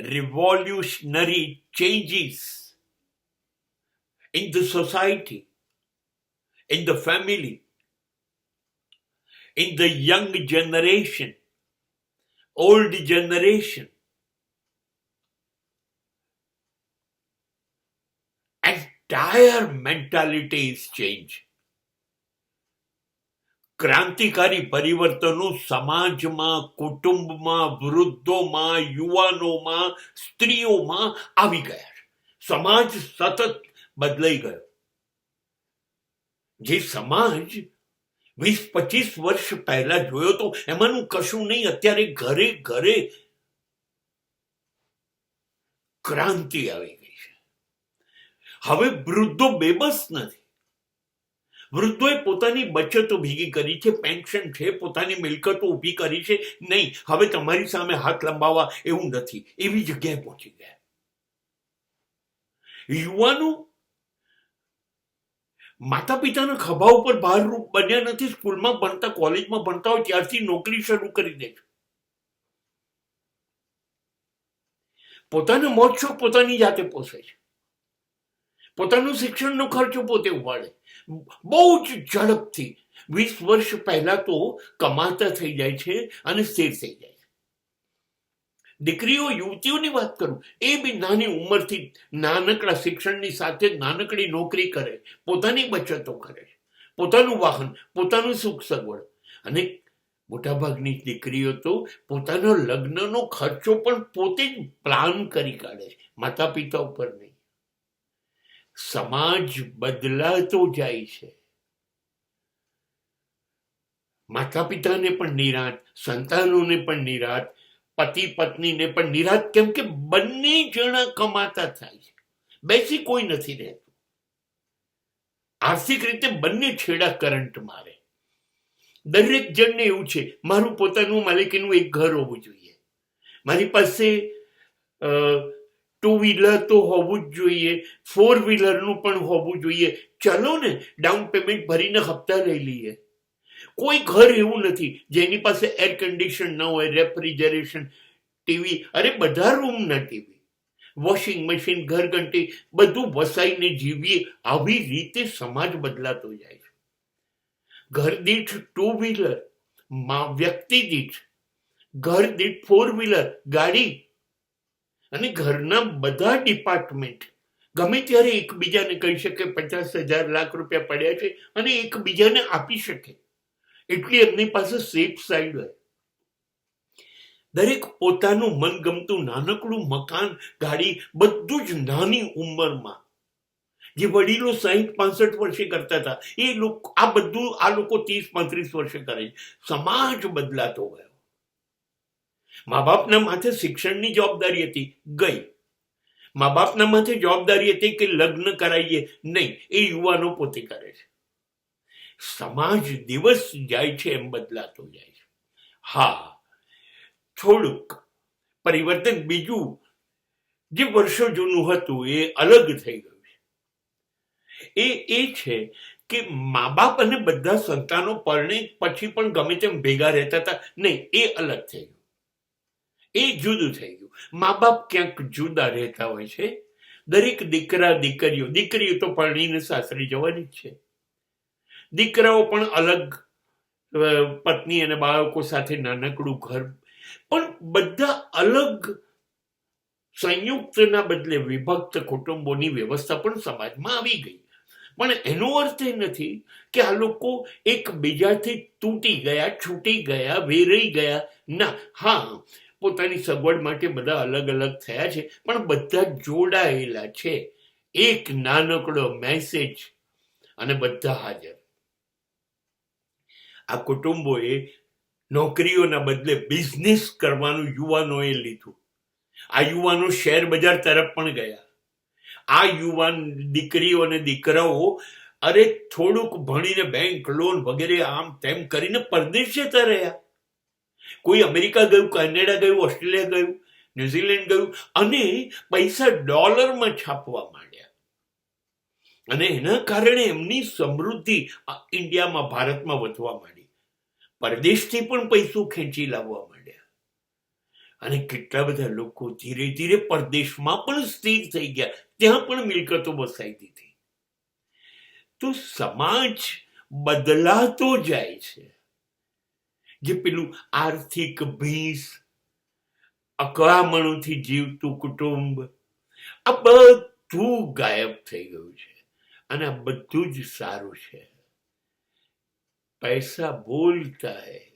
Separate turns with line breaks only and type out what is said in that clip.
revolutionary changes in the society, in the family, in the young generation, old generation. Entire mentality is changed. ક્રાંતિકારી પરિવર્તનો સમાજમાં, કુટુંબમાં, વૃદ્ધોમાં, યુવાનોમાં, સ્ત્રીઓમાં આવી ગયા છે. સમાજ સતત બદલાઈ ગયો. જે સમાજ 20-25 વર્ષ પહેલા જોયો તો એમાંનું કશું નહીં. અત્યારે ઘરે ઘરે ક્રાંતિ આવી ગઈ છે. હવે વૃદ્ધો બેબસ નથી. વૃદ્ધોએ પોતાની બચતો ભેગી કરી છે, પેન્શન છે, પોતાની મિલકતો ઊભી કરી છે. નહીં, હવે તમારી સામે હાથ લંબાવવા એવું નથી, એવી જગ્યાએ પહોંચી ગયા. યુવાનો માતા પિતાના ખભા ઉપર ભારરૂપ બન્યા નથી. સ્કૂલમાં ભણતા, કોલેજમાં ભણતા હોય ત્યારથી નોકરી શરૂ કરી દે છે. પોતાના મોજ શોખ પોતાની જાતે પોષે છે. પોતાનો શિક્ષણનો ખર્ચો પોતે ઉપાડે. બહુ જ ઝડપથી 20 વર્ષ પહેલા તો કમાતા થઈ જાય છે અને સ્થિર થઈ જાય છે. દીકરીઓ, યુવતીઓની વાત કરું, એ બી નાની ઉંમરથી નાનકડા શિક્ષણની સાથે નાનકડી નોકરી કરે, પોતાની બચતો કરે, પોતાનું વાહન, પોતાનું સુખ સગવડ. અને મોટાભાગની દીકરીઓ તો પોતાનો લગ્નનો ખર્ચો પણ પોતે જ પ્લાન કરી કાઢે છે, માતા પિતા ઉપર નહીં. સમાજ બદલાતો જાય છે. માતા પિતાને પણ નિરાંત, સંતાનોને પણ નિરાંત, પતિ પત્નીને પણ નિરાંત. કેમ કે બંને જણા કમાતા થાય છે, બેસી કોઈ નથી રહેતું. આર્થિક રીતે બંને છેડા કરંટ મારે. દરેક જણને એવું છે, મારું પોતાનું માલિકીનું એક ઘર હોવું જોઈએ, મારી પાસે 2 વ્હીલર તો હોવું જ જોઈએ, 4 વ્હીલરનું પણ હોવું જોઈએ. ચલો ને, ડાઉન પેમેન્ટ ભરીને હપ્તા લઈ લઈએ. કોઈ ઘર એવું નથી જેની પાસે એર કન્ડિશન ન હોય, રેફ્રિજરેશન, ટીવી, અરે બધા રૂમના ટીવી, વોશિંગ મશીન, ઘરઘંટી, બધું વસાઈને જીવીએ. આવી રીતે સમાજ બદલાતો જાય છે. ઘર દીઠ 2 વ્હીલર, વ્યક્તિ દીઠ ઘર દીઠ 4 વ્હીલર ગાડી, અને ઘરના બધા ડિપાર્ટમેન્ટ ગમે ત્યારે એકબીજાને કહી શકે 50,000 લાખ રૂપિયા પડ્યા છે અને એકબીજાને આપી શકે. એટલી એમની પાસે સેફ સાઈડ હોય. દરેક પોતાનું મનગમતું નાનકડું મકાન, ગાડી, બધું જ નાની ઉંમરમાં. જે વડીલો 60-65 વર્ષે કરતા હતા, એ લોકો આ બધું આ લોકો 30-35 વર્ષે કરે છે. સમાજ બદલાતો ગયો. મા બાપના માથે શિક્ષણની જવાબદારી હતી, ગઈ. મા બાપના માથે જવાબદારી હતી કે લગ્ન કરાવીએ, નહીં, એ યુવાનો પોતે કરે છે. સમાજ દિવસ જાય છે એમ બદલાતો જાય છે. હા, થોડુંક પરિવર્તન બીજું જે વર્ષો જૂનું હતું એ અલગ થઈ ગયું છે. એ છે કે મા બાપ અને બધા સંતાનો પરણે પછી પણ ગમે તેમ ભેગા રહેતા હતા, નહીં, એ અલગ થઈ ગયું. એ જુદું થઈ ગયું. મા બાપ ક્યાંક જુદા રહેતા હોય છે. દરેક દીકરા દીકરીઓ તો પરણીને સાસરી જવાની જ છે. દીકરાઓ પણ અલગ પત્ની અને બાળકો સાથે નાનકડું ઘર, પણ બધા અલગ સંયુક્તના બદલે વિભક્ત કુટુંબોની વ્યવસ્થા પણ સમાજમાં આવી ગઈ. પણ એનો અર્થ એ નથી કે આ લોકો એકબીજાથી તૂટી ગયા, છૂટી ગયા, વેરાઈ ગયા. ના, હા, પોતાની સગવડ માટે બધા અલગ અલગ થયા છે, પણ બધા જોડાયેલા છે. એક નાનકડો મેસેજ અને બધા હાજર. આ કુટુંબોએ નોકરીઓના બદલે બિઝનેસ કરવાનું યુવાનોએ લીધું. આ યુવાનો શેર બજાર તરફ પણ ગયા. આ યુવાન દીકરીઓ અને દીકરાઓ અરે થોડુંક ભણીને બેંક લોન વગેરે આમ તેમ કરીને પરદેશ જતા રહ્યા. કોઈ અમેરિકા ગયું, કેનેડા ગયું, ઓસ્ટ્રેલિયા ગયું, ન્યુઝીલેન્ડ ગયું, અને પૈસા ડોલરમાં છાપવા માંડ્યા. અને એના કારણે એમની સમૃદ્ધિ ઇન્ડિયામાં, ભારતમાં વધવા માંડી. પરદેશથી પણ પૈસો ખેંચી લાવવા માંડ્યા. અને કેટલા બધા લોકો ધીરે ધીરે પરદેશમાં પણ સ્થિર થઈ ગયા, ત્યાં પણ મિલકતો વસાઈ દીધી. તો સમાજ બદલાતો જાય છે. જે પેલું આર્થિક ભીંસ, અકળામણોથી જીવતું કુટુંબ, આ બધું ગાયબ થઈ ગયું છે. અને આ બધું જ સારું છે. પૈસા બોલતા હૈ,